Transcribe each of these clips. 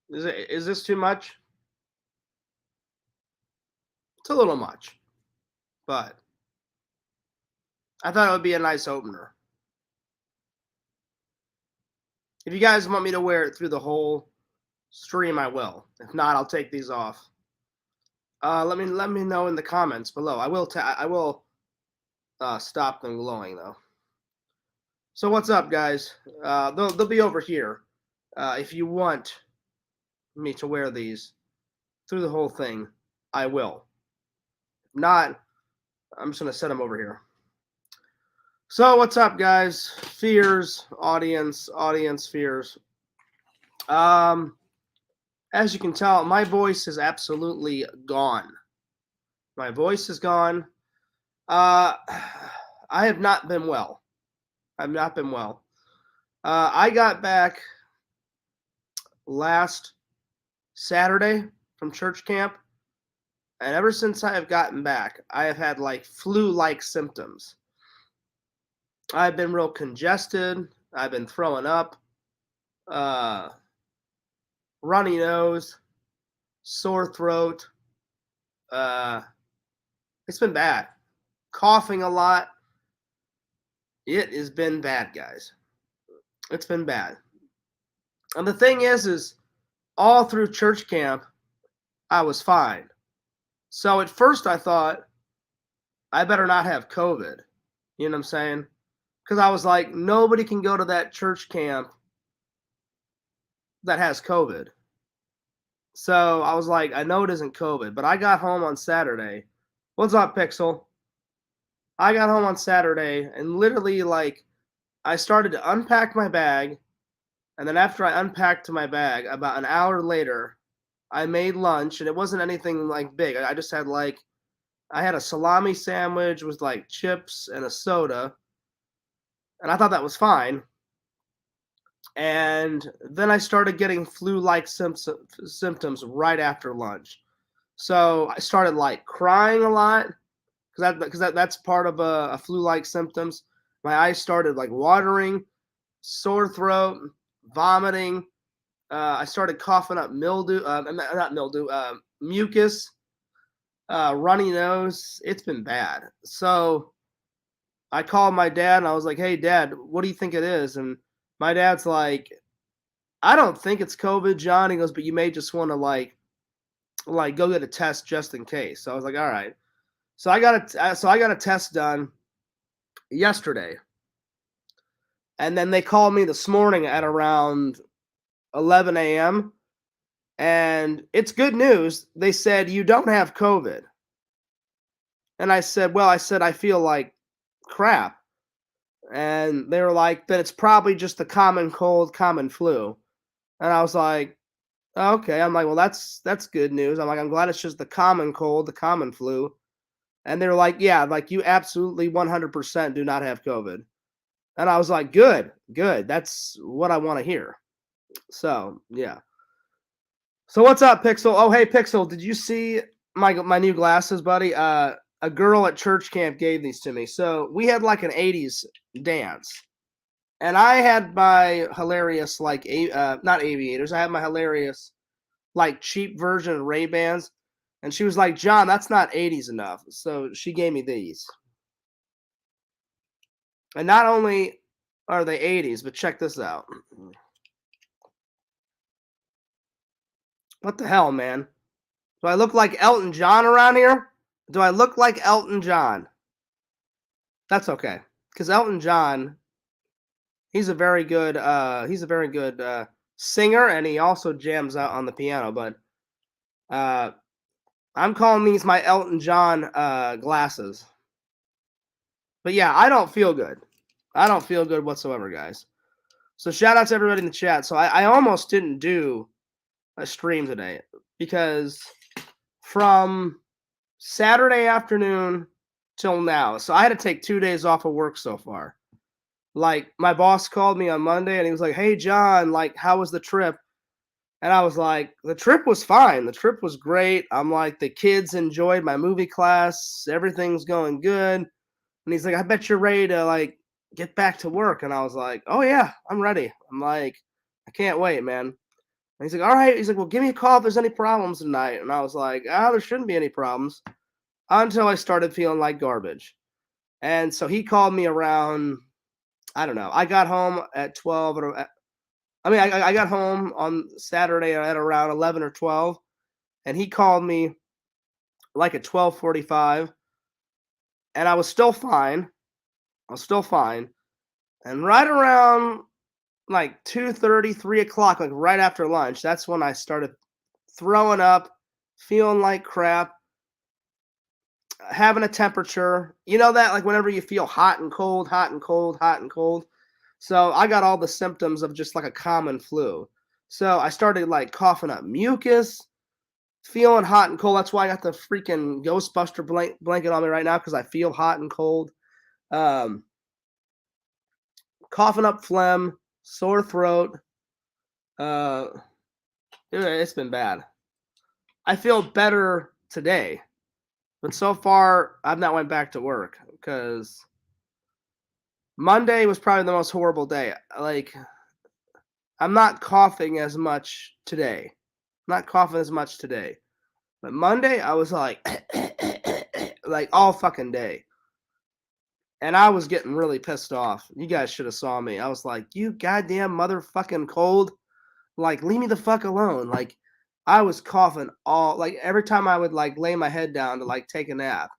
Is this too much? It's a little much, but I thought it would be a nice opener. If you guys want me to wear it through the whole stream, I will. If not, I'll take these off. Let me know in the comments below. I will stop them glowing though. So what's up, guys? They'll be over here. If you want me to wear these through the whole thing, I will. If not, I'm just gonna set them over here. So what's up, guys? Fears, audience fears. As you can tell, my voice is absolutely gone. My voice is gone. I have not been well. I've not been well. I got back last Saturday from church camp, and ever since I have gotten back, I have had like flu-like symptoms. I've been real congested. I've been throwing up, runny nose, sore throat. It's been bad. Coughing a lot. It has been bad, guys. It's been bad. And the thing is all through church camp, I was fine. So at first I thought, I better not have COVID. You know what I'm saying? Because I was like, nobody can go to that church camp that has COVID. So I was like, I know it isn't COVID. But I got home on Saturday. What's up, Pixel? I got home on Saturday and literally, like, I started to unpack my bag. And then after I unpacked my bag, about an hour later, I made lunch. And it wasn't anything, like, big. I just had, like, I had a salami sandwich with, like, chips and a soda. And I thought that was fine. And then I started getting flu-like symptoms right after lunch. So I started, like, crying a lot. Because that's part of a flu-like symptoms. My eyes started like watering, sore throat, vomiting. I started coughing up mildew, not mildew, mucus, runny nose. It's been bad. So I called my dad and I was like, "Hey, Dad, what do you think it is?" And my dad's like, "I don't think it's COVID, John." He goes, "But you may just want to like go get a test just in case." So I was like, "All right." So I got a test done yesterday, and then they called me this morning at around 11 a.m. and it's good news. They said you don't have COVID, and I said, "Well, I feel like crap," and they were like, "Then it's probably just the common cold, common flu," and I was like, "Okay." I'm like, "Well, that's good news." I'm like, "I'm glad it's just the common cold, the common flu." And they were like, "Yeah, like you absolutely 100% do not have COVID." And I was like, "Good, good. That's what I want to hear." So, yeah. So what's up, Pixel? Oh, hey, Pixel, did you see my new glasses, buddy? A girl at church camp gave these to me. So we had like an 80s dance. And I had my hilarious, like, not aviators. I had my hilarious, like, cheap version of Ray-Bans. And she was like, "John, that's not 80s enough." So she gave me these. And not only are they 80s, but check this out. What the hell, man? Do I look like Elton John around here? Do I look like Elton John? That's okay. Because Elton John, he's a very good singer, and he also jams out on the piano. But uh, I'm calling these my Elton John glasses. But yeah, I don't feel good. I don't feel good whatsoever, guys. So shout out to everybody in the chat. So I almost didn't do a stream today because from Saturday afternoon till now, so I had to take 2 days off of work so far. Like, my boss called me on Monday and he was like, "Hey, John, like, how was the trip?" And I was like, "The trip was fine. The trip was great." I'm like, "The kids enjoyed my movie class. Everything's going good." And he's like, "I bet you're ready to, like, get back to work." And I was like, "Oh, yeah, I'm ready." I'm like, "I can't wait, man." And he's like, all right. He's like, well, give me a call if there's any problems tonight. And I was like, there shouldn't be any problems until I started feeling like garbage. And so he called me around, I don't know. I got home at 12. I got home on Saturday at around 11 or 12. And he called me like at 12:45. And I was still fine. And right around like 2:30, 3 o'clock, like right after lunch, that's when I started throwing up, feeling like crap, having a temperature. You know that, like whenever you feel hot and cold, hot and cold, hot and cold. So I got all the symptoms of just like a common flu. So I started like coughing up mucus, feeling hot and cold. That's why I got the freaking Ghostbuster blanket on me right now because I feel hot and cold. Um, Coughing up phlegm, sore throat. Uh, it's been bad. I feel better today, but so far I've not went back to work because Monday was probably the most horrible day. Like I'm not coughing as much today. But Monday I was like like all fucking day. And I was getting really pissed off. You guys should have saw me. I was like, you goddamn motherfucking cold. Like, leave me the fuck alone. Like, I was coughing like every time I would like lay my head down to like take a nap.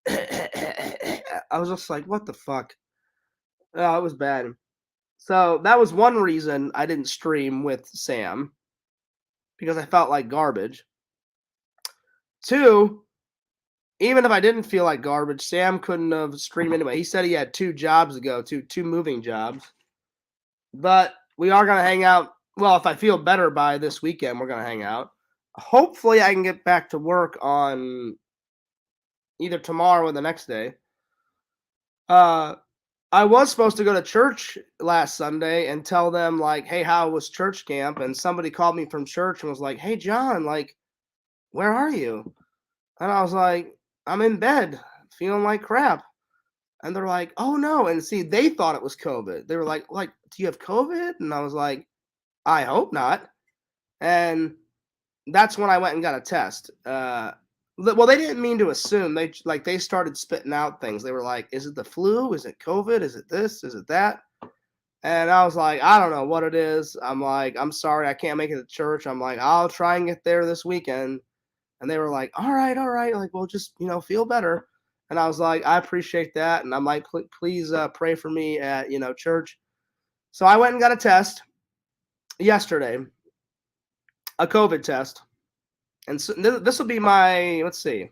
I was just like, what the fuck? Oh, it was bad. So that was one reason I didn't stream with Sam because I felt like garbage. Two, even if I didn't feel like garbage, Sam couldn't have streamed anyway. He said he had 2 jobs to go to, 2 moving jobs. But we are going to hang out. Well, if I feel better by this weekend, we're going to hang out. Hopefully, I can get back to work on either tomorrow or the next day. I was supposed to go to church last Sunday and tell them, like, hey, how was church camp? And somebody called me from church and was like, hey, John, like, where are you? And I was like, I'm in bed, feeling like crap. And they're like, oh, no. And see, they thought it was COVID. They were like, do you have COVID? And I was like, I hope not. And that's when I went and got a test. Well, they didn't mean to assume. They started spitting out things. They were like, is it the flu? Is it COVID? Is it this? Is it that? And I was like, I don't know what it is. I'm like, I'm sorry, I can't make it to church. I'm like, I'll try and get there this weekend. And they were like, all right. Like, well, just, feel better. And I was like, I appreciate that. And I'm like, please pray for me at, church. So I went and got a test yesterday, a COVID test. And so this will be my, let's see.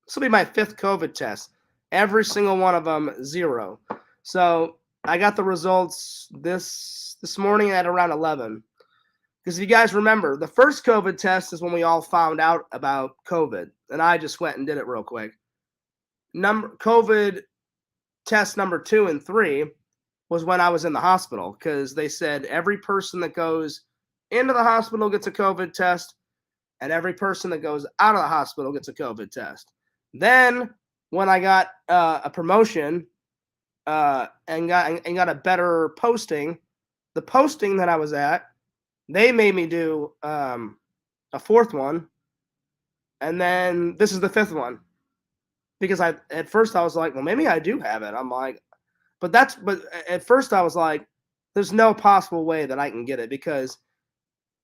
This will be my 5th COVID test. Every single one of them, 0. So I got the results this morning at around 11. Because if you guys remember, the first COVID test is when we all found out about COVID. And I just went and did it real quick. COVID test number 2 and 3 was when I was in the hospital. Because they said every person that goes into the hospital gets a COVID test. And every person that goes out of the hospital gets a COVID test. Then when I got a promotion and got a better posting, the posting that I was at, they made me do a 4th one, and then this is the 5th one. Because at first I was like, well, maybe I do have it. I'm like, but at first I was like, there's no possible way that I can get it because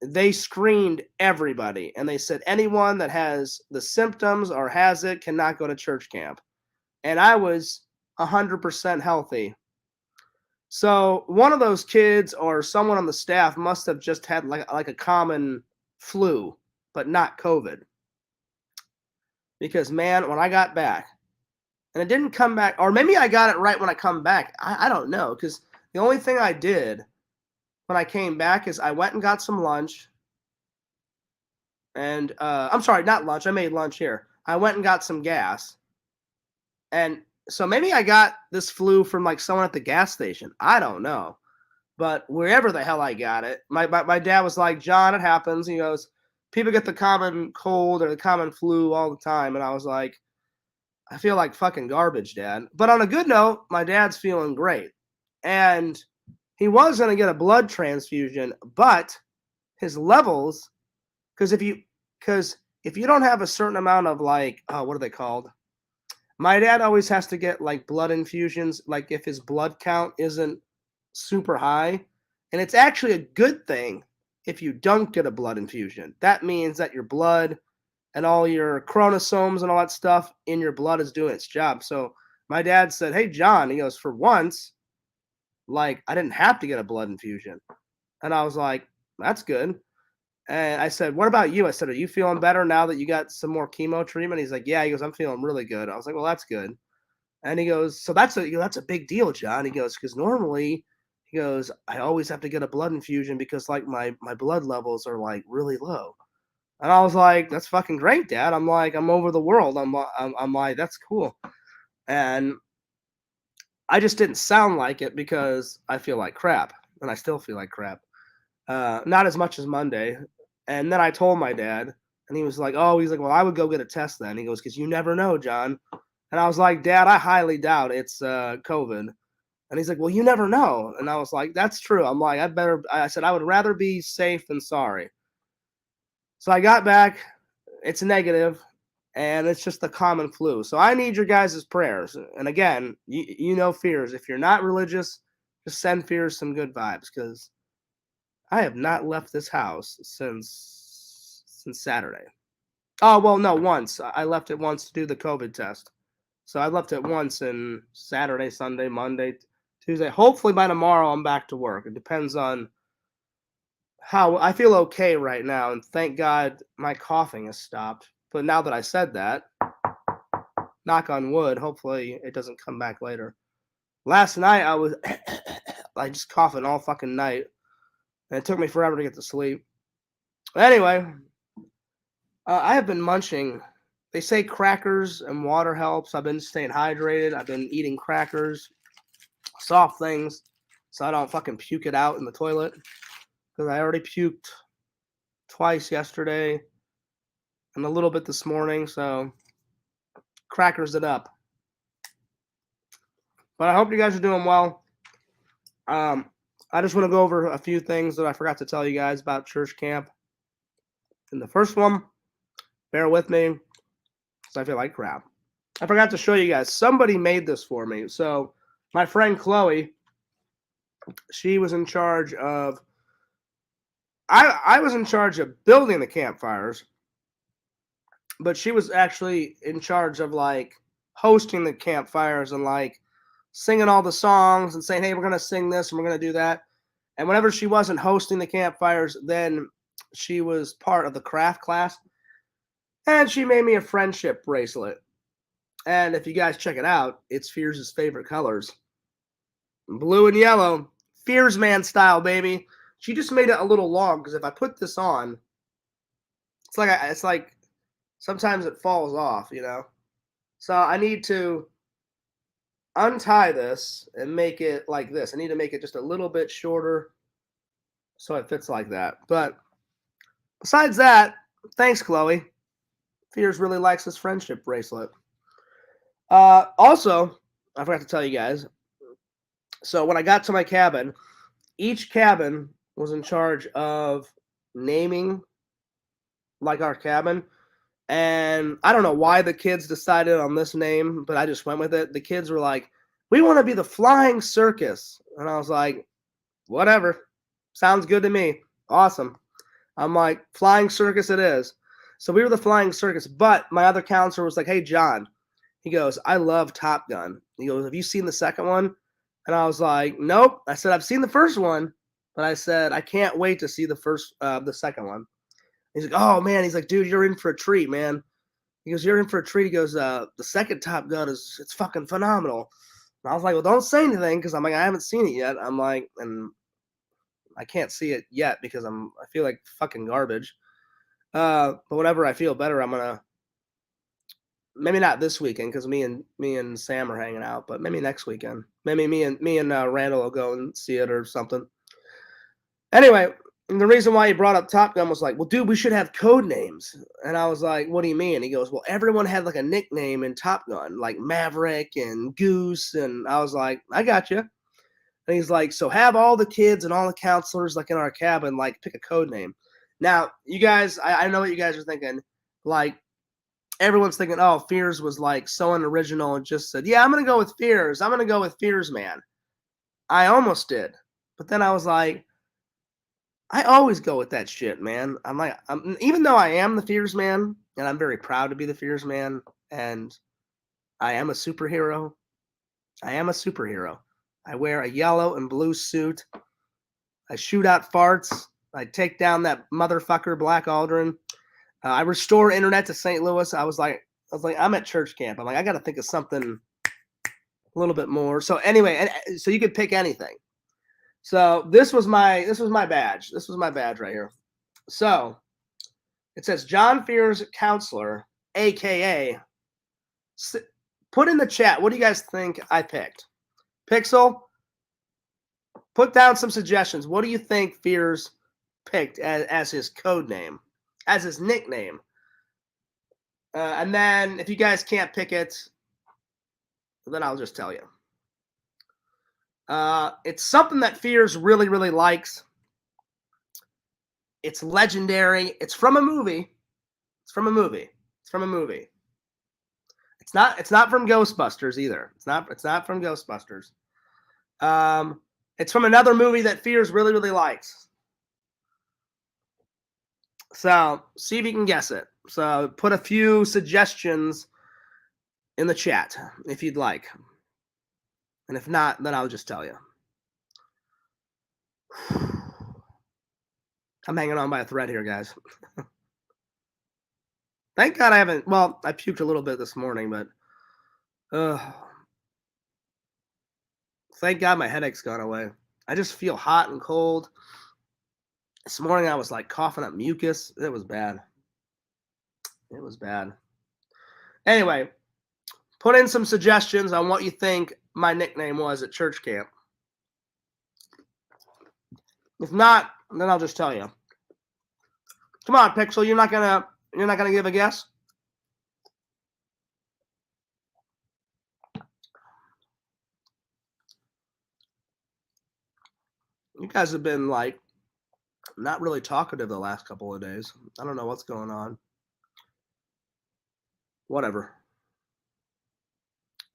they screened everybody and they said anyone that has the symptoms or has it cannot go to church camp. And I was 100% healthy. So one of those kids or someone on the staff must have just had like a common flu, but not COVID. Because man, when I got back, and it didn't come back, or maybe I got it right when I come back. I don't know, because the only thing I did when I came back is I went and got some lunch. And I'm sorry, not lunch. I made lunch here. I went and got some gas. And so maybe I got this flu from like someone at the gas station. I don't know. But wherever the hell I got it, my dad was like, John, it happens. He goes, people get the common cold or the common flu all the time. And I was like, I feel like fucking garbage, Dad. But on a good note, my dad's feeling great. And he was going to get a blood transfusion, but his levels, because if you don't have a certain amount of like, what are they called? My dad always has to get like blood infusions, like if his blood count isn't super high. And it's actually a good thing if you don't get a blood infusion. That means that your blood and all your chromosomes and all that stuff in your blood is doing its job. So my dad said, "Hey, John," he goes, "for once, like I didn't have to get a blood infusion." And I was like, "That's good." And I said, "What about you?" I said, "Are you feeling better now that you got some more chemo treatment?" He's like, "Yeah." He goes, "I'm feeling really good." I was like, "Well, that's good." And he goes, "So that's a big deal, John." He goes, "Because normally," he goes, "I always have to get a blood infusion because like my blood levels are like really low." And I was like, "That's fucking great, Dad." I'm like, "I'm over the world." I'm like, "That's cool." And I just didn't sound like it because I feel like crap, and I still feel like crap. Not as much as Monday. And then I told my dad, and he was like, "Oh," he's like, "Well, I would go get a test then." He goes, "Because you never know, John." And I was like, "Dad, I highly doubt it's COVID." And he's like, "Well, you never know." And I was like, "That's true." I'm like, I said, "I would rather be safe than sorry." So I got back. It's negative, and it's just the common flu. So I need your guys' prayers. And again, you know, Fears, if you're not religious, just send Fears some good vibes because I have not left this house since Saturday. Oh, well, no, once. I left it once to do the COVID test. So I left it once in Saturday, Sunday, Monday, Tuesday. Hopefully by tomorrow I'm back to work. It depends on how I feel okay right now, and thank God my coughing has stopped. But now that I said that, knock on wood, hopefully it doesn't come back later. Last night I was like just coughing all fucking night, and it took me forever to get to sleep. Anyway, I have been munching. They say crackers and water helps. I've been staying hydrated. I've been eating crackers, soft things, so I don't fucking puke it out in the toilet. Because I already puked twice yesterday and a little bit this morning, so crackers it up. But I hope you guys are doing well. I just want to go over a few things that I forgot to tell you guys about church camp. And the first one, bear with me, because I feel like crap. I forgot to show you guys. Somebody made this for me. So my friend Chloe, she was in charge of. I was in charge of building the campfires, but she was actually in charge of like hosting the campfires and like singing all the songs and saying, "Hey, we're gonna sing this and we're gonna do that." And whenever she wasn't hosting the campfires, then she was part of the craft class, and she made me a friendship bracelet. And if you guys check it out, it's Fears' favorite colors, blue and yellow, Fears Man style, baby. She just made it a little long because if I put this on, it's like sometimes it falls off, you know. So I need to untie this and make it like this. I need to make it just a little bit shorter so it fits like that. But besides that, thanks, Chloe. Fears really likes this friendship bracelet. Also, I forgot to tell you guys. So when I got to my cabin, each cabin was in charge of naming like our cabin. And I don't know why the kids decided on this name, but I just went with it. The kids were like, "We want to be the Flying Circus." And I was like, "Whatever. Sounds good to me. Awesome." I'm like, "Flying Circus it is." So we were the Flying Circus, but my other counselor was like, "Hey, John," he goes, "I love Top Gun." He goes, "Have you seen the second one?" And I was like, "Nope." I said, "I've seen the first one," but I said, "I can't wait to see the second one." He's like, "Oh man," he's like, "Dude, you're in for a treat, man." He goes, "You're in for a treat." He goes, "The second Top Gun it's fucking phenomenal." And I was like, "Well, don't say anything," because I'm like, I haven't seen it yet. I'm like, and I can't see it yet because I feel like fucking garbage. But whenever I feel better, I'm gonna maybe not this weekend because me and Sam are hanging out, but maybe next weekend. Maybe me and Randall will go and see it or something. Anyway, the reason why he brought up Top Gun was like, "Well, dude, we should have code names." And I was like, "What do you mean?" He goes, "Well, everyone had like a nickname in Top Gun, like Maverick and Goose." And I was like, "I got you." And he's like, so have all the kids and all the counselors like in our cabin, like pick a code name. Now, you guys, I know what you guys are thinking. Like, everyone's thinking, oh, Fears was like so unoriginal and just said, yeah, I'm going to go with Fears. I'm going to go with Fears Man. I almost did. But then I was like, I always go with that shit, man. I'm like, even though I am the Fears Man, and I'm very proud to be the Fears Man, and I am a superhero. I am a superhero. I wear a yellow and blue suit. I shoot out farts. I take down that motherfucker Black Aldrin. I restore internet to St. Louis. I was like, I'm at church camp. I'm like, I got to think of something a little bit more. So anyway, so you could pick anything. So this was my badge. This was my badge right here. So it says John Fears Counselor, aka. Put in the chat. What do you guys think I picked? Pixel, put down some suggestions. What do you think Fears picked as his code name, as his nickname? And then if you guys can't pick it, then I'll just tell you. It's something that Fears really, really likes. It's legendary. It's from a movie. It's from a movie. It's from a movie. It's not from Ghostbusters either. It's not from Ghostbusters. It's from another movie that Fears really, really likes. So see if you can guess it. So put a few suggestions in the chat if you'd like. And if not, then I'll just tell you. I'm hanging on by a thread here, guys. Thank God I haven't. Well, I puked a little bit this morning, but thank God my headache's gone away. I just feel hot and cold. This morning I was like coughing up mucus. It was bad. It was bad. Anyway, put in some suggestions on what you think my nickname was at church camp. If not, then I'll just tell you. Come on, Pixel, you're not gonna give a guess? You guys have been like not really talkative the last couple of days. I don't know what's going on. Whatever.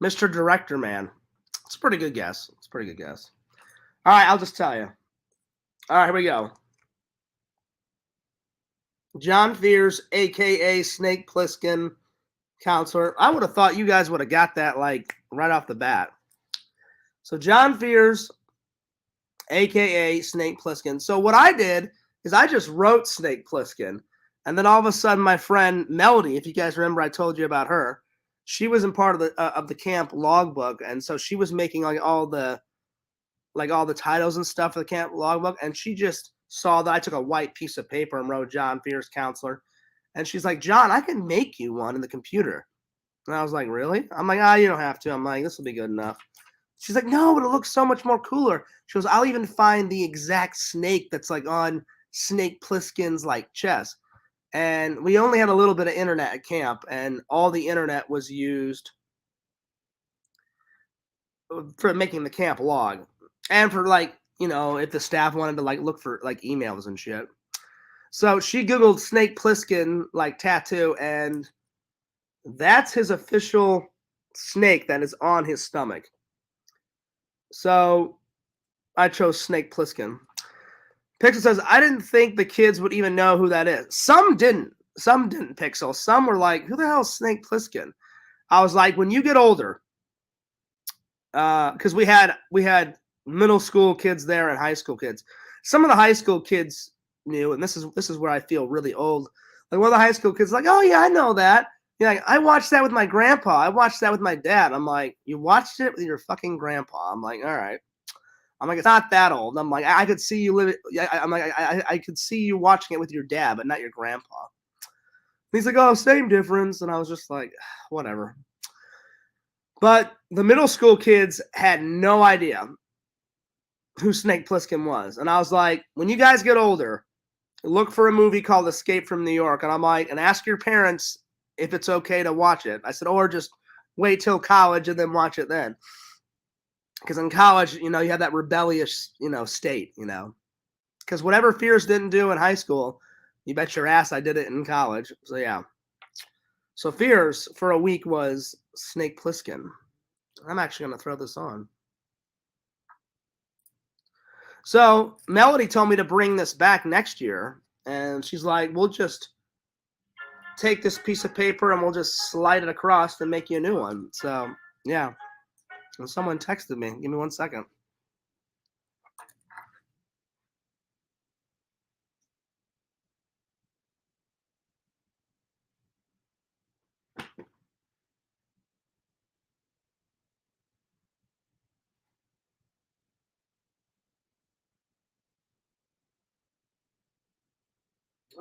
Mr. Director Man. It's a pretty good guess. It's a pretty good guess. All right, I'll just tell you. All right, here we go. John Fears, a.k.a. Snake Plissken, counselor. I would have thought you guys would have got that like right off the bat. So John Fears, a.k.a. Snake Plissken. So what I did is I just wrote Snake Plissken. And then all of a sudden my friend Melody, if you guys remember I told you about her, she was in part of the camp logbook. And so she was making like all the titles and stuff for the camp logbook. And she just saw that I took a white piece of paper and wrote John Fears Counselor. And she's like, John, I can make you one in the computer. And I was like, really? I'm like, you don't have to. I'm like, this will be good enough. She's like, no, but it looks so much more cooler. She goes, I'll even find the exact snake that's like on Snake Plissken's like chest. And we only had a little bit of internet at camp, and all the internet was used for making the camp log. And for like, if the staff wanted to like look for like emails and shit. So she Googled Snake Plissken like tattoo, and that's his official snake that is on his stomach. So I chose Snake Plissken. Pixel says, I didn't think the kids would even know who that is. Some didn't. Some didn't, Pixel. Some were like, who the hell is Snake Plissken? I was like, when you get older, because we had middle school kids there and high school kids. Some of the high school kids knew, and this is where I feel really old. Like one of the high school kids, like, oh yeah, I know that. Yeah, I watched that with my grandpa. I watched that with my dad. I'm like, you watched it with your fucking grandpa? I'm like, all right. I'm like, it's not that old. I'm like, I could see you live it. I'm like, I could see you watching it with your dad, but not your grandpa. And he's like, oh, same difference. And I was just like, whatever. But the middle school kids had no idea who Snake Plissken was. And I was like, when you guys get older, look for a movie called Escape from New York. And I'm like, and ask your parents if it's okay to watch it. I said, or just wait till college and then watch it then. Because in college, you have that rebellious, state, because whatever fears didn't do in high school, you bet your ass I did it in college. So yeah. So fears for a week was Snake Plissken. I'm actually going to throw this on. So Melody told me to bring this back next year. And she's like, we'll just take this piece of paper and we'll just slide it across and make you a new one. So yeah. And someone texted me. Give me 1 second.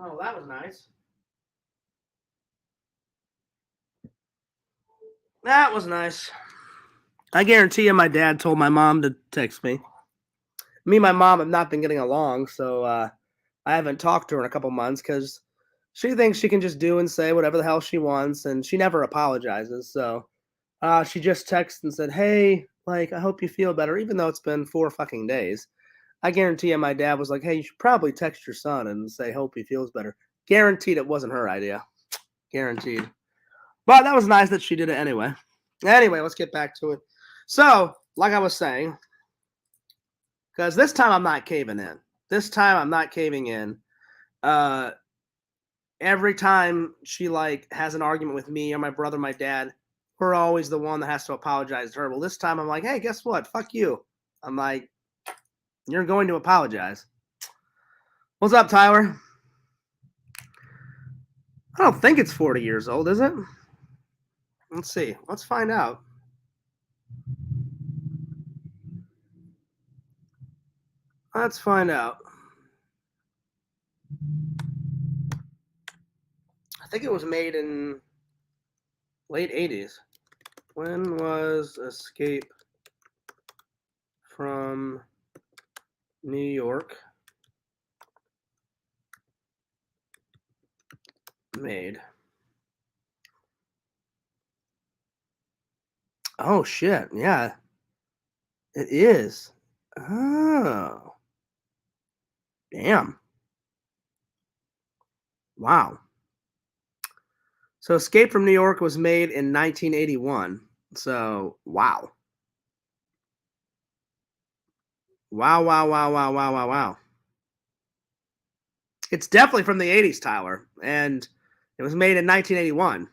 Oh, that was nice. That was nice. I guarantee you my dad told my mom to text me. Me and my mom have not been getting along, so I haven't talked to her in a couple months because she thinks she can just do and say whatever the hell she wants, and she never apologizes. So she just texted and said, hey, like, I hope you feel better, even though it's been 4 fucking days. I guarantee you my dad was like, hey, you should probably text your son and say, hope he feels better. Guaranteed it wasn't her idea. Guaranteed. But that was nice that she did it anyway. Anyway, let's get back to it. So, like I was saying, because this time I'm not caving in. This time I'm not caving in. Every time she like has an argument with me or my brother, my dad, we're always the one that has to apologize to her. Well, this time I'm like, hey, guess what? Fuck you. I'm like, you're going to apologize. What's up, Tyler? I don't think it's 40 years old, is it? Let's see. Let's find out. Let's find out. I think it was made in late 80s. When was Escape from New York made? Oh, shit. Yeah. It is. Oh. Damn. Wow. So Escape from New York was made in 1981. So, wow. Wow, wow, wow, wow, wow, wow, wow. It's definitely from the 80s, Tyler. And it was made in 1981.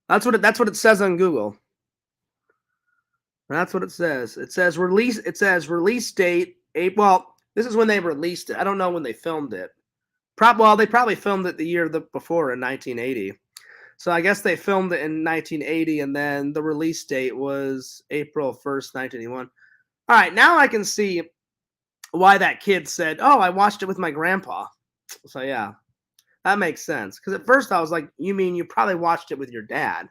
That's what it says on Google. That's what it says. It says release date. Well, this is when they released it. I don't know when they filmed it. They probably filmed it the year before in 1980. So I guess they filmed it in 1980, and then the release date was April 1st, 1981. All right, now I can see why that kid said, "Oh, I watched it with my grandpa." So yeah, that makes sense. Because at first I was like, "You mean you probably watched it with your dad?"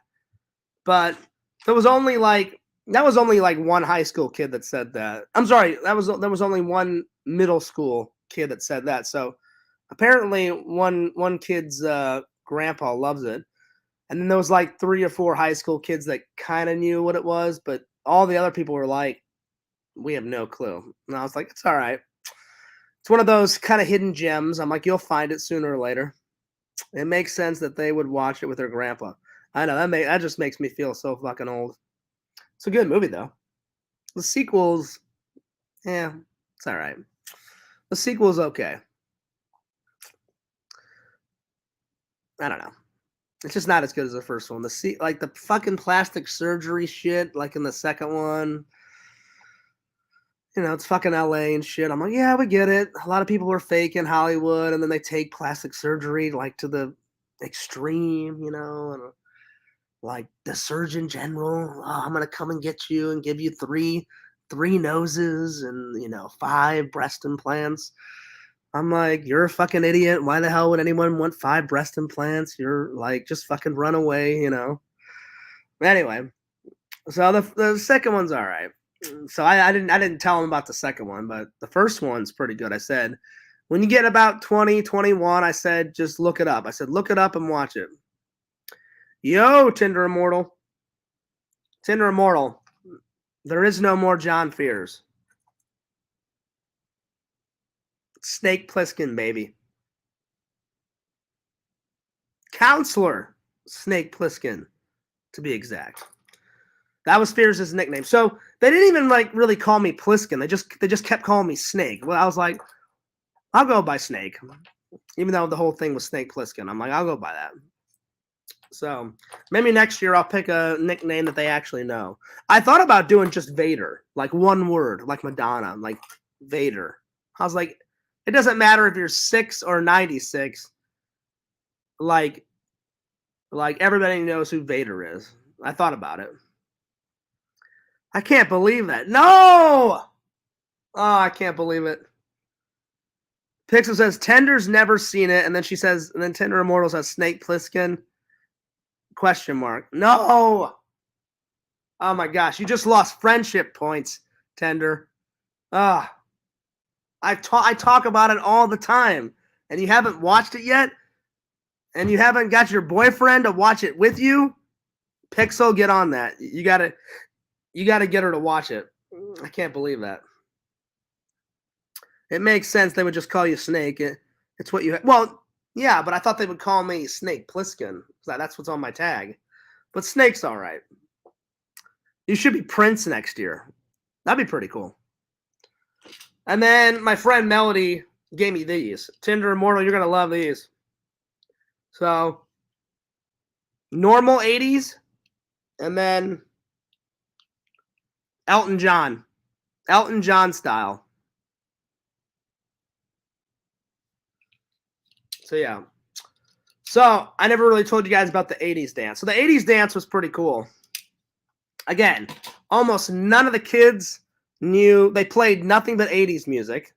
But there was only like one high school kid that said that. I'm sorry, there was only one middle school kid that said that. So apparently one kid's grandpa loves it. And then there was like 3 or 4 high school kids that kind of knew what it was, but all the other people were like, we have no clue. And I was like, it's all right. It's one of those kind of hidden gems. I'm like, you'll find it sooner or later. It makes sense that they would watch it with their grandpa. I know that just makes me feel so fucking old. It's a good movie though. The sequels, yeah, it's all right. The sequel's okay. I don't know. It's just not as good as the first one. Like the fucking plastic surgery shit, like in the second one. It's fucking LA and shit. I'm like, yeah, we get it. A lot of people are fake in Hollywood, and then they take plastic surgery like to the extreme, and like the Surgeon General, oh, I'm gonna come and get you and give you three noses and 5 breast implants. I'm like, you're a fucking idiot. Why the hell would anyone want 5 breast implants? You're like, just fucking run away, Anyway, so the second one's all right. So I didn't tell him about the second one, but the first one's pretty good. I said, when you get about 20, 21, I said, just look it up. I said, look it up and watch it. Yo, Tinder Immortal. Tinder Immortal. There is no more John Fears. Snake Plissken, baby. Counselor Snake Plissken, to be exact. That was Fears' nickname. So they didn't even like really call me Plissken. They just kept calling me Snake. Well, I was like, I'll go by Snake, even though the whole thing was Snake Plissken. I'm like, I'll go by that. So maybe next year I'll pick a nickname that they actually know. I thought about doing just Vader, like one word, like Madonna, like Vader. I was like, it doesn't matter if you're 6 or 96. Like everybody knows who Vader is. I thought about it. I can't believe that. No! Oh, I can't believe it. Pixel says Tender's never seen it, and then she says, and then Tender Immortal says Snake Plissken. Question mark. No! Oh my gosh, you just lost friendship points, Tender. I talk about it all the time, and you haven't watched it yet, and you haven't got your boyfriend to watch it with you. Pixel, get on that. You gotta get her to watch it. I can't believe that. It makes sense they would just call you Snake. It's what you well, yeah, but I thought they would call me Snake Plissken. That's what's on my tag. But Snake's all right. You should be Prince next year. That'd be pretty cool. And then my friend Melody gave me these. Tinder Immortal, you're going to love these. So, normal 80s, and then Elton John style. So, yeah. So, I never really told you guys about the 80s dance. So, the 80s dance was pretty cool. Again, almost none of the kids knew. They played nothing but 80s music.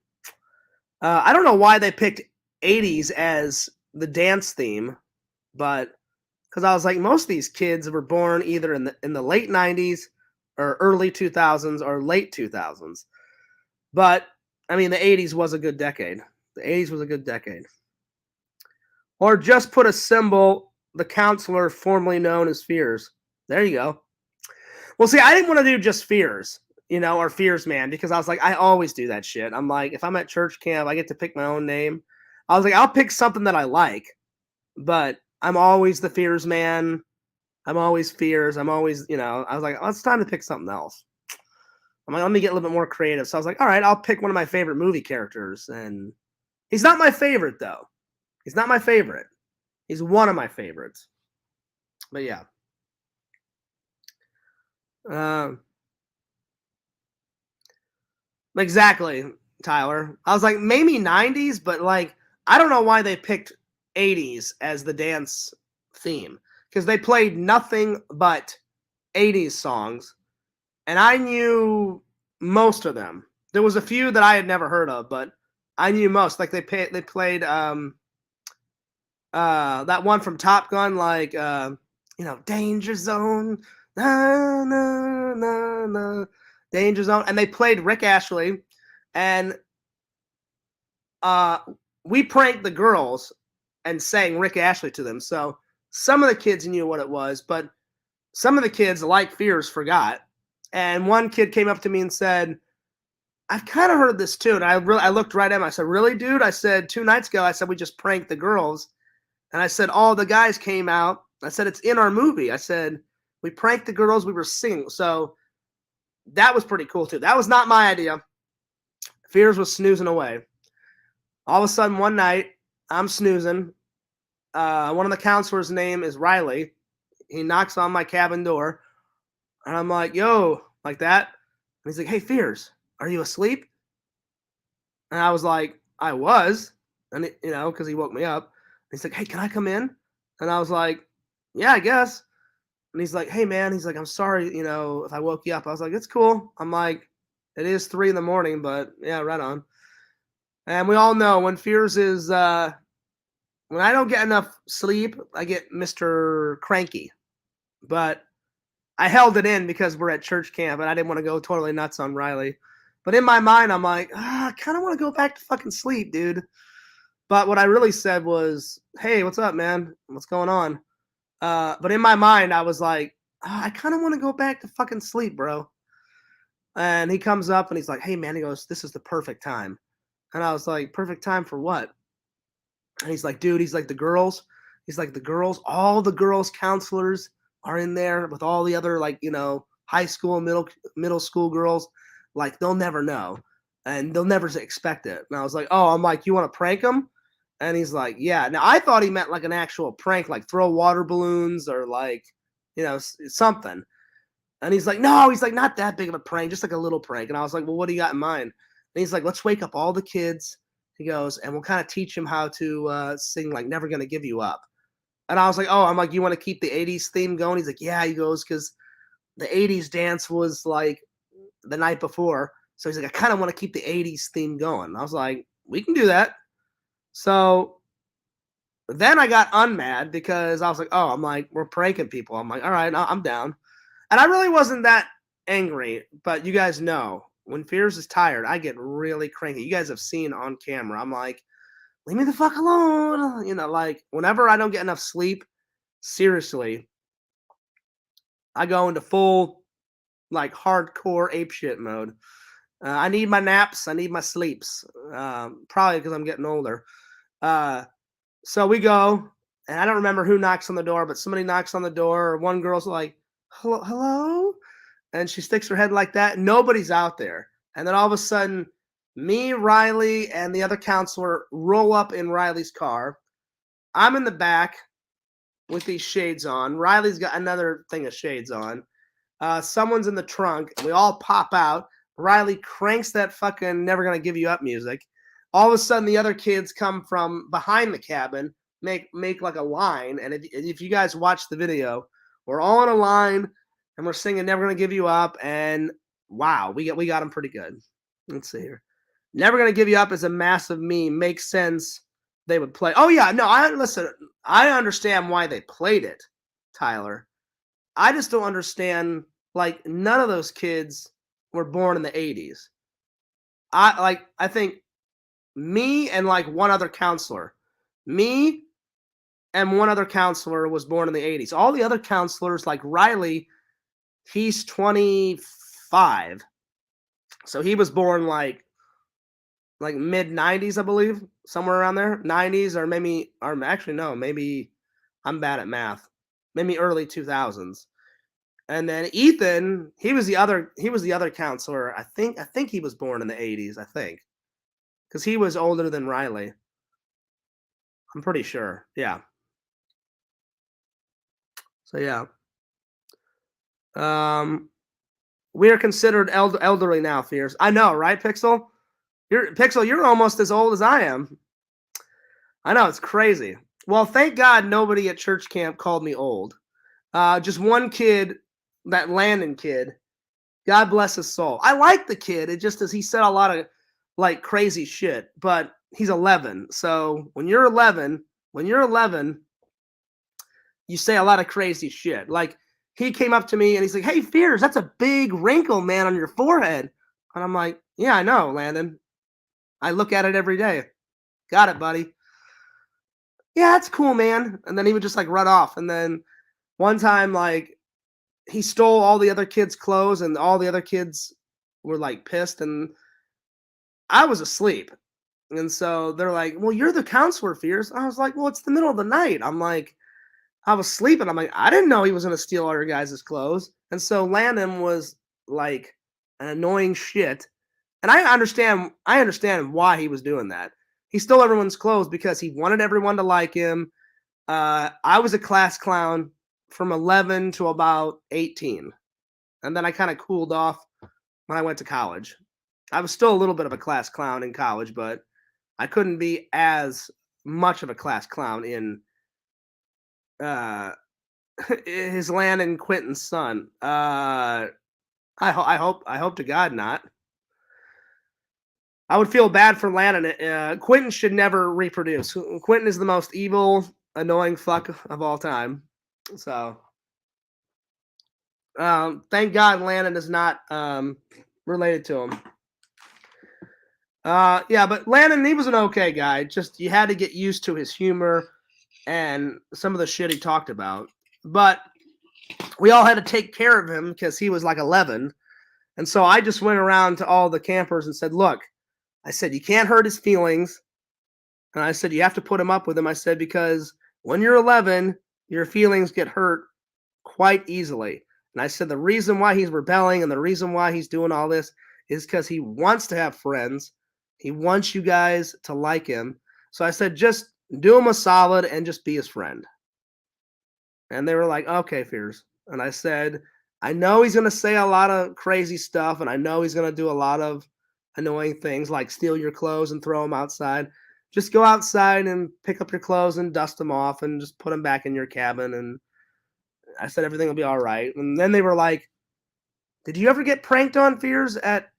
I don't know why they picked 80s as the dance theme, but because I was like, most of these kids were born either in the late 90s or early 2000s or late 2000s. But, I mean, the 80s was a good decade. The 80s was a good decade. Or just put a symbol, the counselor formerly known as Fears. There you go. Well, see, I didn't want to do just Fears, or Fears Man, because I was like, I always do that shit. I'm like, if I'm at church camp, I get to pick my own name. I was like, I'll pick something that I like, but I'm always the Fears Man. I'm always Fears. I'm always, I was like, oh, it's time to pick something else. I'm like, let me get a little bit more creative. So I was like, all right, I'll pick one of my favorite movie characters. And he's not my favorite, though. He's not my favorite. He's one of my favorites. But yeah. Exactly, Tyler. I was like, maybe 90s, but like, I don't know why they picked 80s as the dance theme, because they played nothing but 80s songs, and I knew most of them. There was a few that I had never heard of, but I knew most. Like they played that one from Top Gun, like Danger Zone, na na na na, Danger Zone, and they played Rick Ashley, and we pranked the girls and sang Rick Ashley to them. So some of the kids knew what it was, but some of the kids, like Fears, forgot. And one kid came up to me and said, I've kind of heard this too. And I looked right at him. I said, really, dude? I said, 2 nights ago, I said, we just pranked the girls. And I said, all the guys came out. I said, it's in our movie. I said, we pranked the girls. We were singing. So that was pretty cool too. That was not my idea. Fears was snoozing away. All of a sudden, one night, I'm snoozing. One of the counselors' name is Riley. He knocks on my cabin door. And I'm like, yo, like that. And he's like, hey, Fears, are you asleep? And I was like, I was. And, because he woke me up. And he's like, hey, can I come in? And I was like, yeah, I guess. And he's like, hey, man. He's like, I'm sorry, if I woke you up. I was like, it's cool. I'm like, it is 3 a.m, but yeah, right on. And we all know when Fears is, when I don't get enough sleep, I get Mr. Cranky. But I held it in because we're at church camp and I didn't want to go totally nuts on Riley. But in my mind, I'm like, I kind of want to go back to fucking sleep, dude. But what I really said was, hey, what's up, man? What's going on? But in my mind, I was like, I kind of want to go back to fucking sleep, bro. And he comes up and he's like, "Hey man," he goes, "This is the perfect time." And I was like, "Perfect time for what?" And he's like, "Dude," he's like, the girls, all the girls counselors are in there with all the other like, high school, middle school girls. Like they'll never know and they'll never expect it." And I was like, "Oh," I'm like, "You want to prank them?" And he's like, "Yeah." Now I thought he meant like an actual prank, like throw water balloons or like, something. And he's like, "No," he's like, "Not that big of a prank, just like a little prank." And I was like, "Well, what do you got in mind?" And he's like, "Let's wake up all the kids." He goes, "And we'll kind of teach them how to sing like Never Gonna Give You Up." And I was like, "Oh," I'm like, "You want to keep the 80s theme going?" He's like, "Yeah." He goes, "Because the 80s dance was like the night before." So he's like, "I kind of want to keep the 80s theme going." I was like, "We can do that." So then I got unmad because I was like, "Oh," I'm like, "We're pranking people." I'm like, "All right, I'm down." And I really wasn't that angry, but you guys know when Fears is tired, I get really cranky. You guys have seen on camera. I'm like, "Leave me the fuck alone." Like whenever I don't get enough sleep, seriously, I go into full like hardcore apeshit mode. I need my naps. I need my sleeps. Probably because I'm getting older. Uh, so we go, and I don't remember who knocks on the door, but somebody knocks on the door. Or one girl's like, "Hello, hello," and she sticks her head like that. Nobody's out there, and then all of a sudden, me, Riley, and the other counselor roll up in Riley's car. I'm in the back with these shades on. Riley's got another thing of shades on. Someone's in the trunk. We all pop out. Riley cranks that fucking Never Gonna Give You Up music. All of a sudden, the other kids come from behind the cabin, make like a line. And if you guys watch the video, we're all in a line and we're singing Never Gonna Give You Up. And wow, we got them pretty good. Let's see here. Never Gonna Give You Up is a massive meme. Makes sense. They would play. Oh yeah, no, listen. I understand why they played it, Tyler. I just don't understand. Like none of those kids were born in the 80s. I think me and like one other counselor, me and one other counselor was born in the 80s. All the other counselors, like Riley, he's 25, so he was born like mid 90s, I believe, somewhere around there, 90s or actually no, maybe I'm bad at math, maybe early 2000s. And then Ethan, he was the other counselor. I think he was born in the 80s, I think. Cuz he was older than Riley. I'm pretty sure. Yeah. So yeah. Um we are considered elderly now, Fears. I know, right, Pixel? You're almost as old as I am. I know, it's crazy. Well, thank God nobody at church camp called me old. Just one kid, that Landon kid. God bless his soul. I like the kid. It just as he said a lot of like crazy shit, but he's 11. So when you're 11, you say a lot of crazy shit. Like he came up to me and he's like, "Hey, Fears, that's a big wrinkle, man, on your forehead." And I'm like, "Yeah, I know, Landon. I look at it every day." "Got it, buddy." "Yeah, that's cool, man." And then he would just like run off. And then one time, like he stole all the other kids' clothes, and all the other kids were like pissed, and I was asleep. And so they're like, "Well, you're the counselor, Fears." I was like, "Well, it's the middle of the night." I'm like, I was sleeping. I'm like, I didn't know he was gonna steal all your guys' clothes. And so Landon was like an annoying shit. And I understand why he was doing that. He stole everyone's clothes because he wanted everyone to like him. I was a class clown from 11 to about 18. And then I kind of cooled off when I went to college. I was still a little bit of a class clown in college, but I couldn't be as much of a class clown in uh his Land and Quentin's son. I hope to God not. I would feel bad for Landon. Quentin should never reproduce. Quentin is the most evil, annoying fuck of all time. So, thank God Landon is not related to him. Yeah, but Landon, he was an okay guy. Just you had to get used to his humor and some of the shit he talked about. But we all had to take care of him because he was like 11. And so I just went around to all the campers and said, look, I said, you can't hurt his feelings. And I said, you have to put him up with him. I said, because when you're 11, your feelings get hurt quite easily. And I said, the reason why he's rebelling and the reason why he's doing all this is because he wants to have friends. He wants you guys to like him. So I said, just do him a solid and just be his friend. And they were like, okay, Fears. And I said, I know he's going to say a lot of crazy stuff, and I know he's going to do a lot of annoying things like steal your clothes and throw them outside. Just go outside and pick up your clothes and dust them off and just put them back in your cabin. And I said, everything will be all right. And then they were like, did you ever get pranked on, Fears, at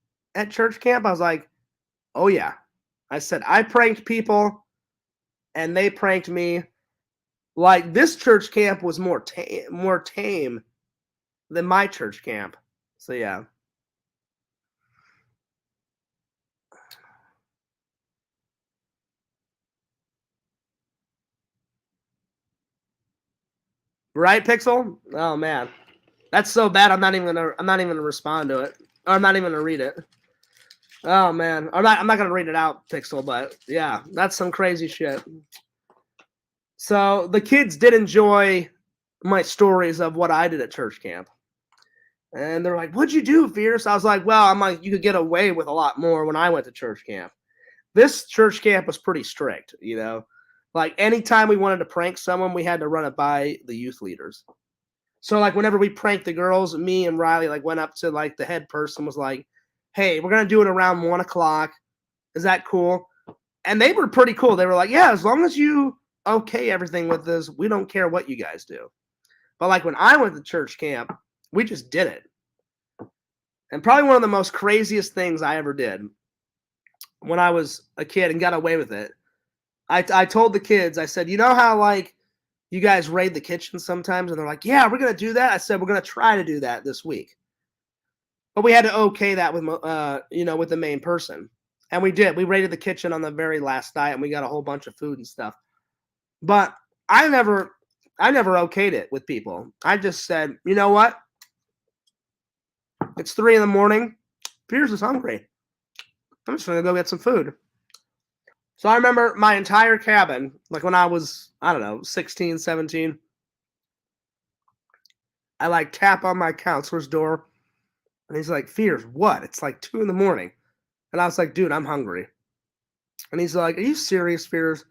church camp? I was like, oh, yeah. I said, I pranked people, and they pranked me. Like, this church camp was more tame than my church camp. So, yeah. Right, Pixel? Oh, man. That's so bad. I'm not even gonna respond to it. Or I'm not even gonna read it. Oh man. I'm not gonna read it out, Pixel, but yeah, that's some crazy shit. So the kids did enjoy my stories of what I did at church camp. And they're like, what'd you do, Fierce? I was like, well, I'm like, you could get away with a lot more when I went to church camp. This church camp was pretty strict, you know. Like anytime we wanted to prank someone, we had to run it by the youth leaders. So like whenever we pranked the girls, me and Riley like went up to like the head person, was like, hey, we're gonna do it around 1:00. Is that cool? And they were pretty cool. They were like, yeah, as long as you okay everything with this, we don't care what you guys do. But like when I went to church camp, we just did it. And probably one of the most craziest things I ever did when I was a kid and got away with it. I told the kids, I said, you know how like you guys raid the kitchen sometimes? And they're like, yeah, we're going to do that. I said, we're going to try to do that this week. But we had to okay that with, with the main person. And we did. We raided the kitchen on the very last night, and we got a whole bunch of food and stuff. But I never okayed it with people. I just said, you know what? It's 3 a.m. Piers is hungry. I'm just going to go get some food. So I remember my entire cabin, like when I was, I don't know, 16, 17, I like tap on my counselor's door, and he's like, Fears, what? It's like 2 a.m. And I was like, dude, I'm hungry. And he's like, are you serious, Fears?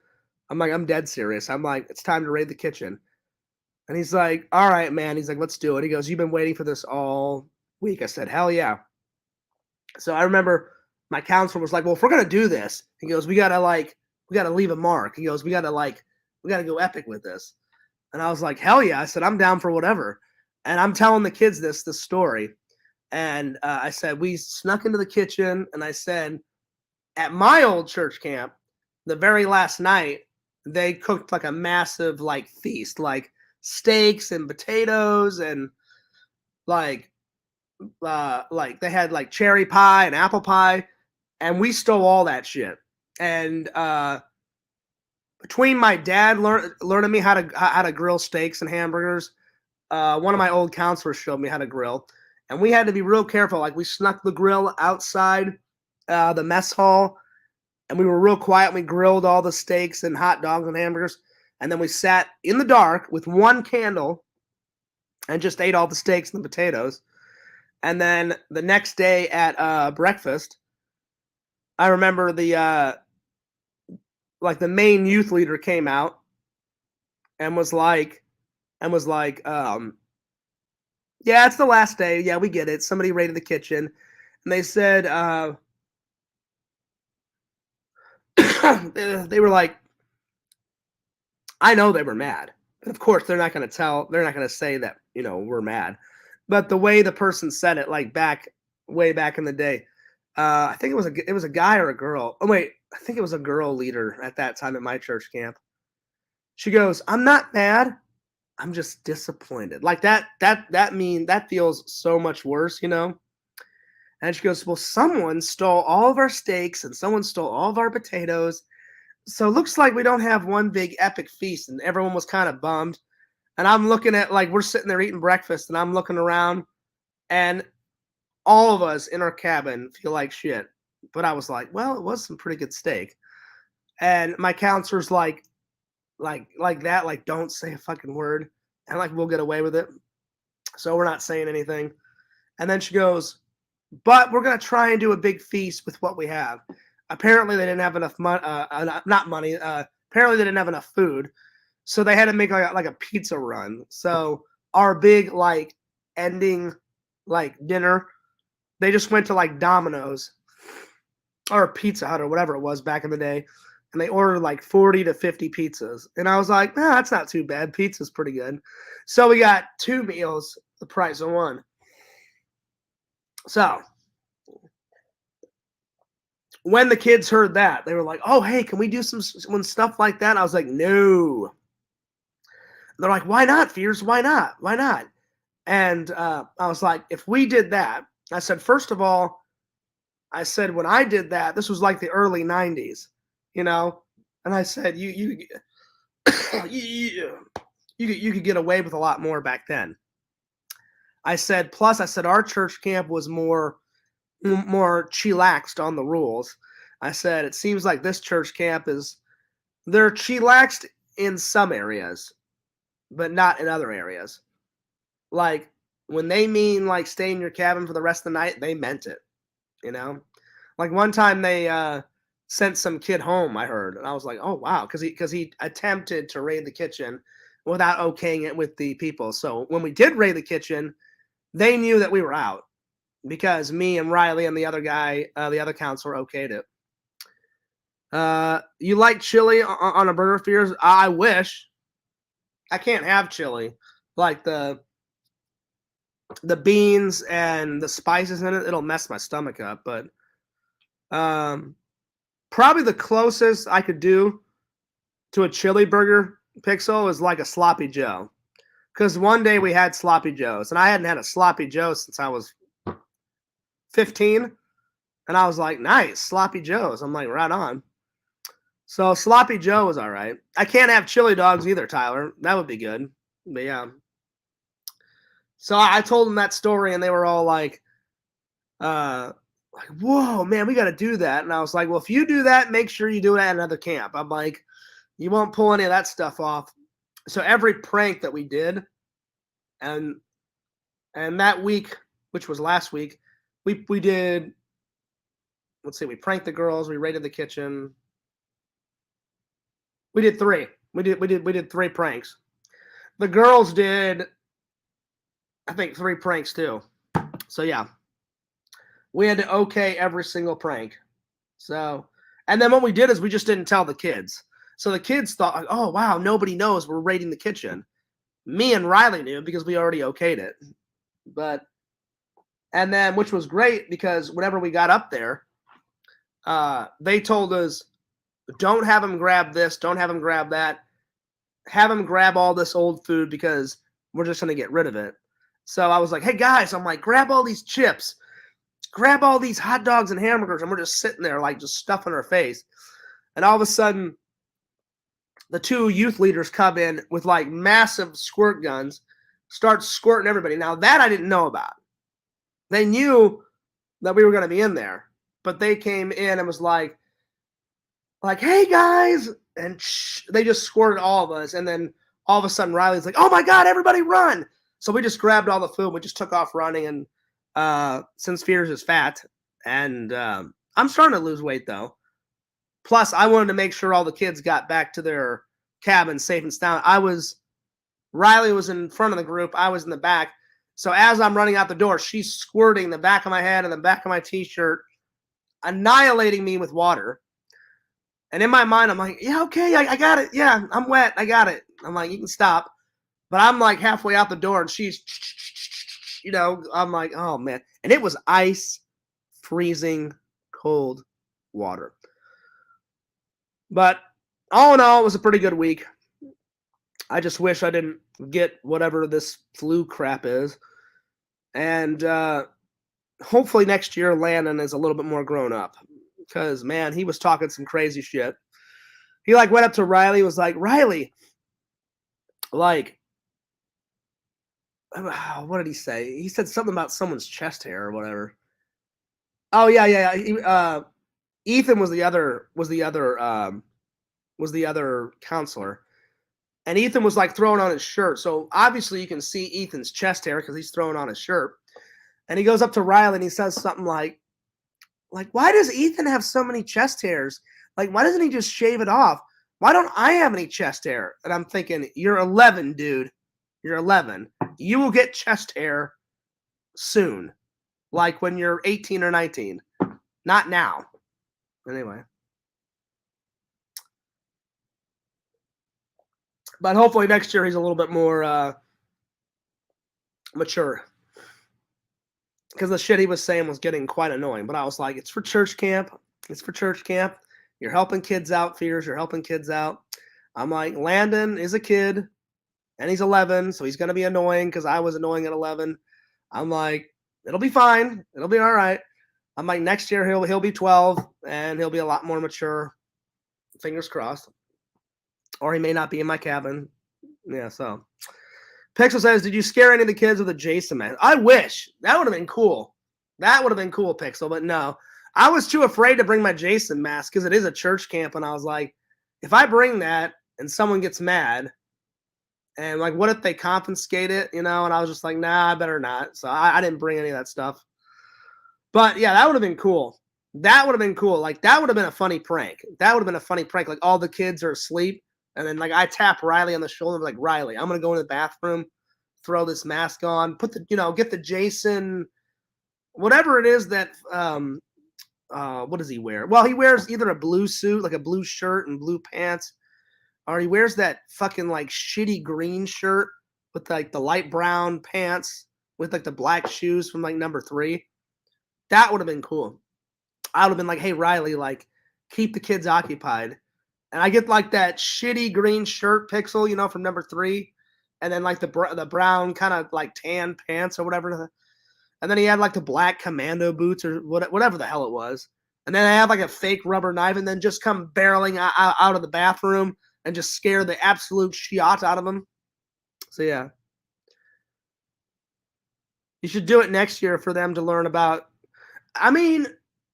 I'm like, I'm dead serious. I'm like, it's time to raid the kitchen. And he's like, all right, man. He's like, let's do it. He goes, you've been waiting for this all week. I said, hell yeah. So I remember my counselor was like, well, if we're going to do this, he goes, we got to leave a mark. He goes, we got to go epic with this. And I was like, hell yeah. I said, I'm down for whatever. And I'm telling the kids this story. And I said, we snuck into the kitchen, and I said, at my old church camp, the very last night, they cooked like a massive like feast, like steaks and potatoes and like they had like cherry pie and apple pie, and we stole all that shit. And between my dad learning me how to grill steaks and hamburgers, one of my old counselors showed me how to grill, and we had to be real careful. Like we snuck the grill outside the mess hall, and we were real quiet. We grilled all the steaks and hot dogs and hamburgers, and then we sat in the dark with one candle and just ate all the steaks and the potatoes. And then the next day at breakfast, I remember the main youth leader came out and was like, yeah, it's the last day. Yeah, we get it. Somebody raided the kitchen, and they said they were like, I know they were mad, but of course they're not going to say that, we're mad. But the way the person said it, like way back in the day, I think it was a guy or a girl. Oh wait, I think it was a girl leader at that time at my church camp. She goes, I'm not mad. I'm just disappointed. Like that feels so much worse, And she goes, well, someone stole all of our steaks and someone stole all of our potatoes. So it looks like we don't have one big epic feast. And everyone was kind of bummed. And I'm looking at, like, we're sitting there eating breakfast, and I'm looking around, and all of us in our cabin feel like shit. But I was like, well, it was some pretty good steak. And my counselor's like that, like, don't say a fucking word, and like we'll get away with it. So we're not saying anything. And then she goes, but we're gonna try and do a big feast with what we have. Apparently, they didn't have enough money. Not money. Apparently, they didn't have enough food, so they had to make like a pizza run. So our big like ending like dinner, they just went to like Domino's or Pizza Hut or whatever it was back in the day, and they ordered like 40 to 50 pizzas. And I was like, nah, that's not too bad. Pizza's pretty good. So we got 2 meals, the price of one. So when the kids heard that, they were like, oh, hey, can we do some stuff like that? I was like, no. They're like, why not, Fears? Why not? Why not? And I was like, if we did that, I said, first of all, I said, when I did that, this was like the early 90s, you know? And I said, you could get away with a lot more back then. I said, plus, I said, our church camp was more chillaxed on the rules. I said, it seems like this church camp they're chillaxed in some areas, but not in other areas. Like, when they mean, like, stay in your cabin for the rest of the night, they meant it, you know? Like, one time they sent some kid home, I heard, and I was like, oh, wow, because he attempted to raid the kitchen without okaying it with the people. So when we did raid the kitchen, they knew that we were out because me and Riley and the other guy, the other counselor, okayed it. You like chili on a burger, Fears? I wish. I can't have chili. Like the beans and the spices in it, it'll mess my stomach up. But probably the closest I could do to a chili burger, Pixel, is like a sloppy Joe. Because one day we had sloppy Joes, and I hadn't had a sloppy Joe since I was 15. And I was like, nice, sloppy Joes. I'm like, right on. So sloppy Joe was all right. I can't have chili dogs either, Tyler. That would be good. But yeah. So I told them that story, and they were all like, whoa, man, we got to do that. And I was like, well, if you do that, make sure you do it at another camp. I'm like, you won't pull any of that stuff off. So every prank that we did, and that week, which was last week, we did, let's see, we pranked the girls, we raided the kitchen. We did 3. We did 3 pranks. The girls did, I think, 3 pranks too. So yeah, we had to okay every single prank. So, and then what we did is we just didn't tell the kids. So the kids thought, oh wow, nobody knows we're raiding the kitchen. Me and Riley knew because we already okayed it. And then, which was great because whenever we got up there, they told us, don't have them grab this, don't have them grab that. Have them grab all this old food because we're just going to get rid of it. So I was like, hey guys, I'm like, grab all these chips, grab all these hot dogs and hamburgers. And we're just sitting there like just stuffing our face. And all of a sudden, the 2 youth leaders come in with like massive squirt guns, start squirting everybody. Now that I didn't know about. They knew that we were going to be in there, but they came in and was like, hey guys, and they just squirted all of us. And then all of a sudden Riley's like, oh my God, everybody run. So we just grabbed all the food. We just took off running. And since Fears is fat, and I'm starting to lose weight though. Plus I wanted to make sure all the kids got back to their cabin safe and sound. Riley was in front of the group. I was in the back. So as I'm running out the door, she's squirting the back of my head and the back of my t-shirt, annihilating me with water. And in my mind, I'm like, yeah, okay, I got it. Yeah, I'm wet. I got it. I'm like, you can stop. But I'm like halfway out the door, and she's, I'm like, oh, man. And it was ice, freezing, cold water. But all in all, it was a pretty good week. I just wish I didn't get whatever this flu crap is. And hopefully next year, Landon is a little bit more grown up. Because, man, he was talking some crazy shit. He, like, went up to Riley, was like, Riley, like, what did he say? He said something about someone's chest hair or whatever. Oh yeah. Ethan was the other counselor, and Ethan was like throwing on his shirt. So obviously you can see Ethan's chest hair because he's throwing on his shirt. And he goes up to Riley and he says something like, why does Ethan have so many chest hairs? Like, why doesn't he just shave it off? Why don't I have any chest hair? And I'm thinking, you're 11, dude. You're 11. You will get chest hair soon, like when you're 18 or 19. Not now. Anyway. But hopefully next year he's a little bit more mature. Because the shit he was saying was getting quite annoying. But I was like, it's for church camp. It's for church camp. You're helping kids out, Fears. You're helping kids out. I'm like, Landon is a kid, and he's 11, so he's going to be annoying because I was annoying at 11. I'm like, it'll be fine. It'll be all right. I'm like, next year he'll be 12, and he'll be a lot more mature. Fingers crossed. Or he may not be in my cabin. Yeah, so. Pixel says, did you scare any of the kids with a Jason mask? I wish. That would have been cool. That would have been cool, Pixel, but no. I was too afraid to bring my Jason mask because it is a church camp, and I was like, if I bring that and someone gets mad, and like, what if they confiscate it, And I was just like, nah, I better not. So I didn't bring any of that stuff. But yeah, that would have been cool. That would have been cool. Like, that would have been a funny prank. That would have been a funny prank. Like, all the kids are asleep, and then like I tap Riley on the shoulder, like, Riley, I'm gonna go in the bathroom, throw this mask on, put the, get the Jason, whatever it is that what does he wear? Well, he wears either a blue suit, like a blue shirt and blue pants, or he wears that fucking like shitty green shirt with like the light brown pants with like the black shoes from like number 3. That would have been cool. I would have been like, hey, Riley, like, keep the kids occupied. And I get like that shitty green shirt, Pixel, from number 3. And then like the brown kind of like tan pants or whatever. And then he had like the black commando boots or whatever the hell it was. And then I have like a fake rubber knife and then just come barreling out of the bathroom and just scare the absolute shit out of him. So yeah. You should do it next year for them to learn about. I mean,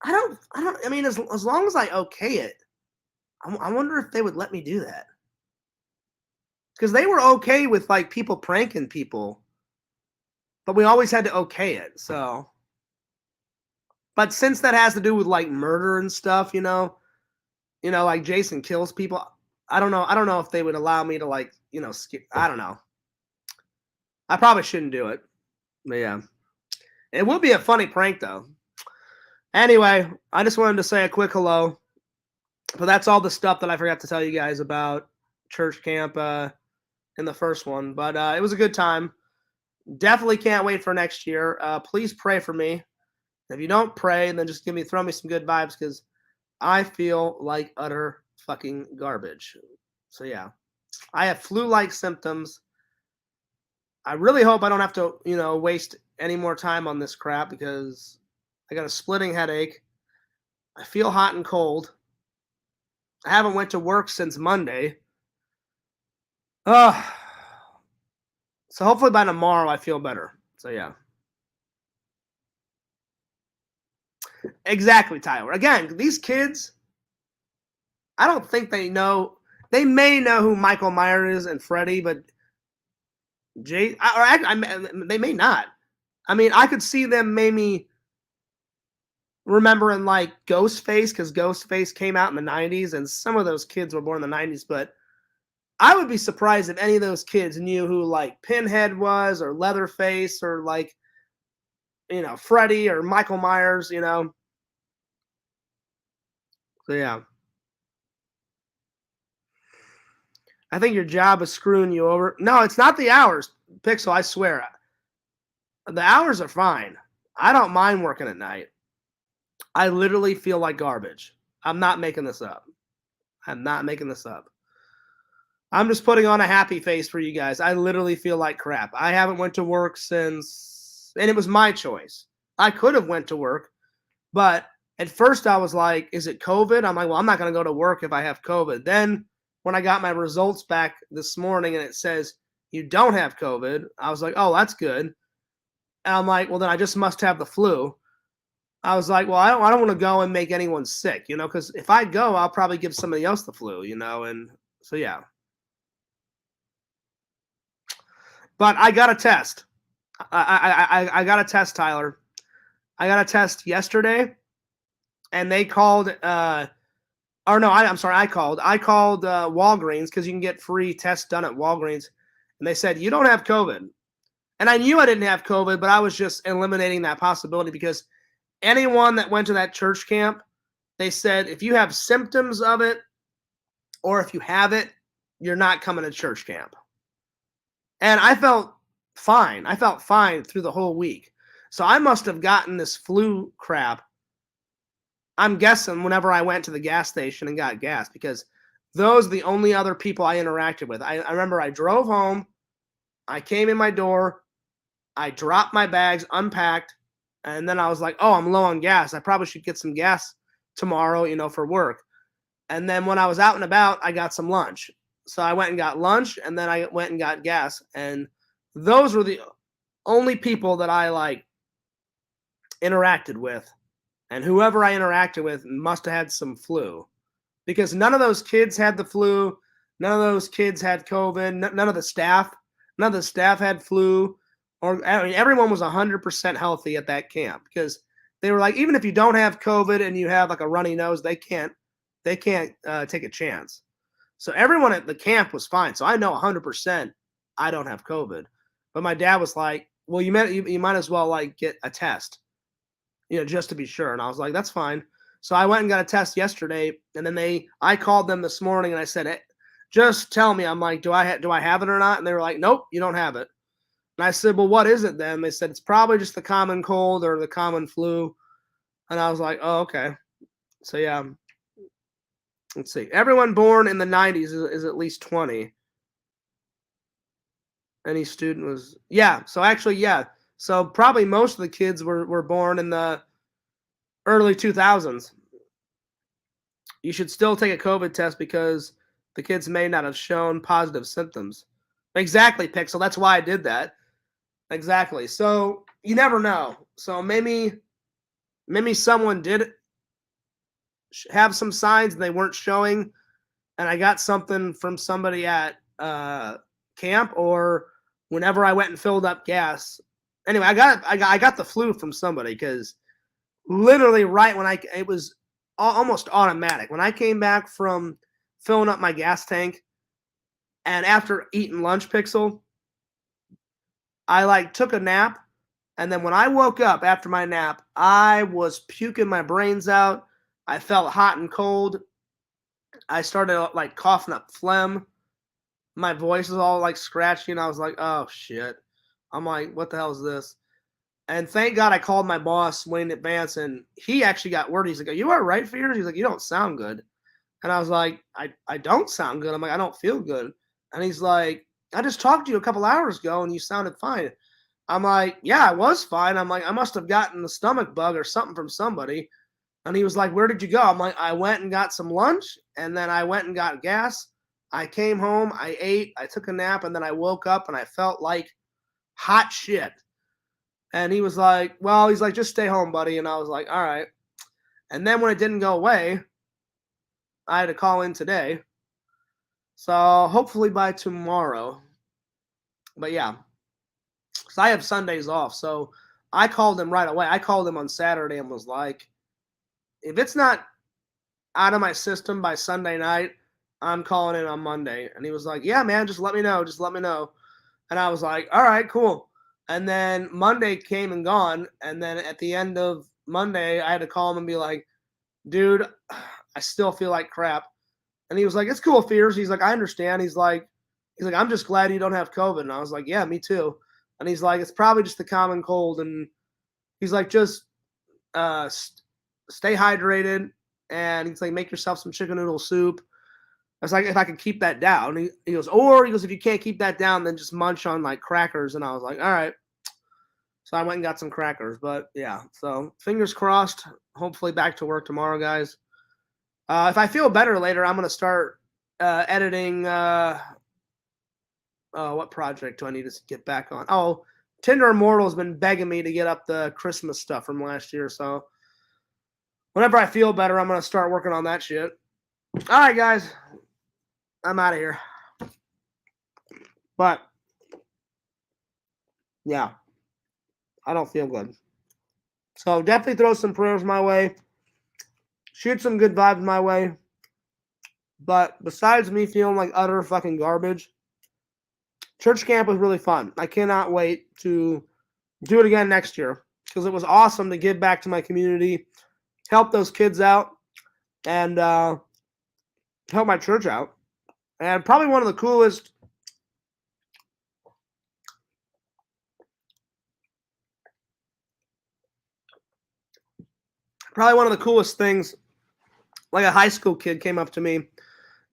as long as I okay it, I wonder if they would let me do that. Because they were okay with like people pranking people. But we always had to okay it, so. But since that has to do with like murder and stuff, like Jason kills people, I don't know if they would allow me to like, I don't know. I probably shouldn't do it. But yeah. It would be a funny prank though. Anyway, I just wanted to say a quick hello. But that's all the stuff that I forgot to tell you guys about church camp in the first one. But it was a good time. Definitely can't wait for next year. Please pray for me. If you don't pray, then just throw me some good vibes because I feel like utter fucking garbage. So yeah, I have flu-like symptoms. I really hope I don't have to, waste any more time on this crap because I got a splitting headache. I feel hot and cold. I haven't went to work since Monday. So hopefully by tomorrow I feel better. So yeah. Exactly, Tyler. Again, these kids, I don't think they know. They may know who Michael Myers is and Freddy, but they may not. I mean, I could see them maybe remembering like Ghostface because Ghostface came out in the 90s and some of those kids were born in the 90s, but I would be surprised if any of those kids knew who like Pinhead was or Leatherface or like, Freddy or Michael Myers, So yeah. I think your job is screwing you over. No, it's not the hours, Pixel, I swear. The hours are fine. I don't mind working at night. I literally feel like garbage. I'm not making this up. I'm just putting on a happy face for you guys. I literally feel like crap. I haven't went to work since, and it was my choice. I could have went to work, but at first I was like, is it COVID? I'm like, well, I'm not going to go to work if I have COVID. Then when I got my results back this morning and it says you don't have COVID. I was like, oh, that's good. And I'm like, well, then I just must have the flu. I was like, well, I don't want to go and make anyone sick, because if I go, I'll probably give somebody else the flu, and so yeah. But I got a test. I got a test, Tyler. I got a test yesterday, and they called. Or no, I'm sorry. I called Walgreens because you can get free tests done at Walgreens, and they said you don't have COVID. And I knew I didn't have COVID, but I was just eliminating that possibility because anyone that went to that church camp, they said if you have symptoms of it or if you have it, you're not coming to church camp. And I felt fine. I felt fine through the whole week. So I must have gotten this flu crap, I'm guessing, whenever I went to the gas station and got gas, because those are the only other people I interacted with. I remember I drove home, I came in my door, I dropped my bags, unpacked, and then I was like, oh, I'm low on gas. I probably should get some gas tomorrow, for work. And then when I was out and about, I got some lunch. So I went and got lunch, and then I went and got gas. And those were the only people that I interacted with. And whoever I interacted with must have had some flu, because none of those kids had the flu. None of those kids had COVID. None of the staff had flu. Everyone was 100% healthy at that camp, because they were like, even if you don't have COVID and you have like a runny nose, they can't take a chance. So everyone at the camp was fine. So I know 100% I don't have COVID. But my dad was like, well, you might as well get a test, just to be sure. And I was like, that's fine. So I went and got a test yesterday, and then I called them this morning and I said, hey, just tell me. I'm like, do I have it or not? And they were like, nope, you don't have it. And I said, well, what is it then? They said, it's probably just the common cold or the common flu. And I was like, oh, okay. So yeah, let's see. Everyone born in the 90s is at least 20. Any student was, yeah. So actually, yeah. So probably most of the kids were born in the early 2000s. You should still take a COVID test because the kids may not have shown positive symptoms. Exactly, Pixel. That's why I did that. Exactly. So you never know. So maybe someone did have some signs and they weren't showing, and I got something from somebody at camp, or whenever I went and filled up gas. Anyway, I got the flu from somebody, because literally right when it was almost automatic. When I came back from filling up my gas tank, and after eating lunch, Pixel, I took a nap, and then when I woke up after my nap, I was puking my brains out. I felt hot and cold. I started coughing up phlegm. My voice was all scratchy, and I was like, oh shit. I'm like, what the hell is this? And thank God I called my boss way in advance, and he actually got word. He's like, are you all right, Fears? He's like, you don't sound good. And I was like, I don't sound good. I'm like, I don't feel good. And he's like, I just talked to you a couple hours ago and you sounded fine. I'm like, yeah, I was fine. I'm like, I must have gotten the stomach bug or something from somebody. And he was like, where did you go? I'm like, I went and got some lunch, and then I went and got gas. I came home, I ate, I took a nap, and then I woke up and I felt like hot shit. And he was like, well, he's like, just stay home, buddy. And I was like, all right. And then when it didn't go away, I had to call in today. So hopefully by tomorrow. But yeah, because I have Sundays off. So I called him right away. I called him on Saturday and was like, if it's not out of my system by Sunday night, I'm calling in on Monday. And he was like, yeah, man, just let me know. Just let me know. And I was like, all right, cool. And then Monday came and gone. And then at the end of Monday, I had to call him and be like, dude, I still feel like crap. And he was like, it's cool, Fears. He's like, I understand. He's like, I'm just glad you don't have COVID. And I was like, yeah, me too. And he's like, it's probably just the common cold. And he's like, just stay hydrated. And he's like, make yourself some chicken noodle soup. I was like, if I could keep that down. He goes, if you can't keep that down, then just munch on crackers. And I was like, all right. So I went and got some crackers. But yeah, so fingers crossed. Hopefully back to work tomorrow, guys. If I feel better later, I'm going to start editing What project do I need to get back on? Oh, Tinder Immortal's been begging me to get up the Christmas stuff from last year. So whenever I feel better, I'm going to start working on that shit. All right, guys. I'm out of here. But, yeah, I don't feel good. So definitely throw some prayers my way. Shoot some good vibes my way. But besides me feeling like utter fucking garbage, church camp was really fun. I cannot wait to do it again next year because it was awesome to give back to my community, help those kids out, and help my church out. And probably one of the coolest things, like a high school kid came up to me.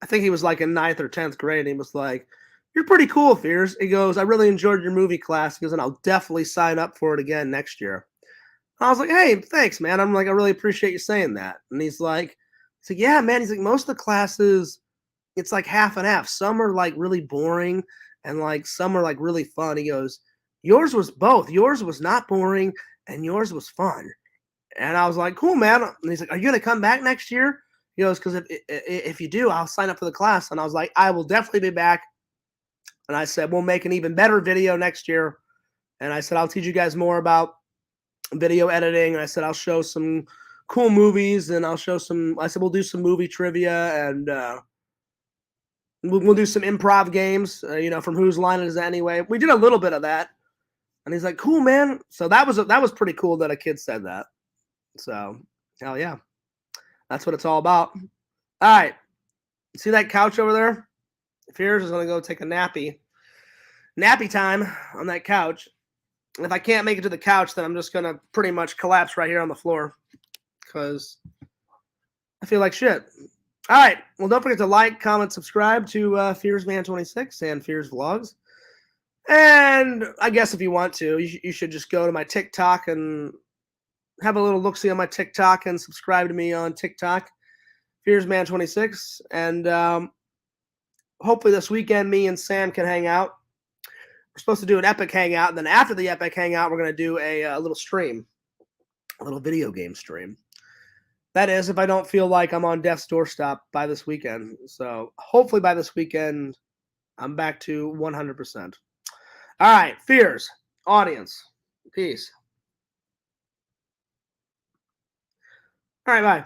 I think he was like in 9th or 10th grade. And he was like, "You're pretty cool, Fears." He goes, "I really enjoyed your movie class." He goes, "And I'll definitely sign up for it again next year." And I was like, "Hey, thanks, man." I'm like, "I really appreciate you saying that." And he's like, "Yeah, man." He's like, "Most of the classes, it's like half and half. Some are like really boring and like some are like really fun." He goes, "Yours was both. Yours was not boring and yours was fun." And I was like, "Cool, man." And he's like, "Are you gonna come back next year?" He goes, "Because if you do, I'll sign up for the class." And I was like, "I will definitely be back." And I said, "We'll make an even better video next year." And I said, "I'll teach you guys more about video editing." And I said, "I'll show some cool movies and I said, we'll do some movie trivia and we'll do some improv games, from Whose Line Is It Anyway?" We did a little bit of that. And he's like, "Cool, man." So that was pretty cool that a kid said that. So, hell yeah. That's what it's all about. All right. See that couch over there? Fears is going to go take a nappy time on that couch. And if I can't make it to the couch, then I'm just going to pretty much collapse right here on the floor because I feel like shit. All right. Well, don't forget to like, comment, subscribe to FearsMan26 and Fears Vlogs. And I guess if you want to, you should just go to my TikTok and have a little look-see on my TikTok and subscribe to me on TikTok, FearsMan26. And hopefully this weekend, me and Sam can hang out. We're supposed to do an epic hangout. And then after the epic hangout, we're going to do a little stream, a little video game stream. That is, if I don't feel like I'm on death's doorstep by this weekend. So hopefully by this weekend, I'm back to 100%. All right, Fears, audience, peace. All right, bye.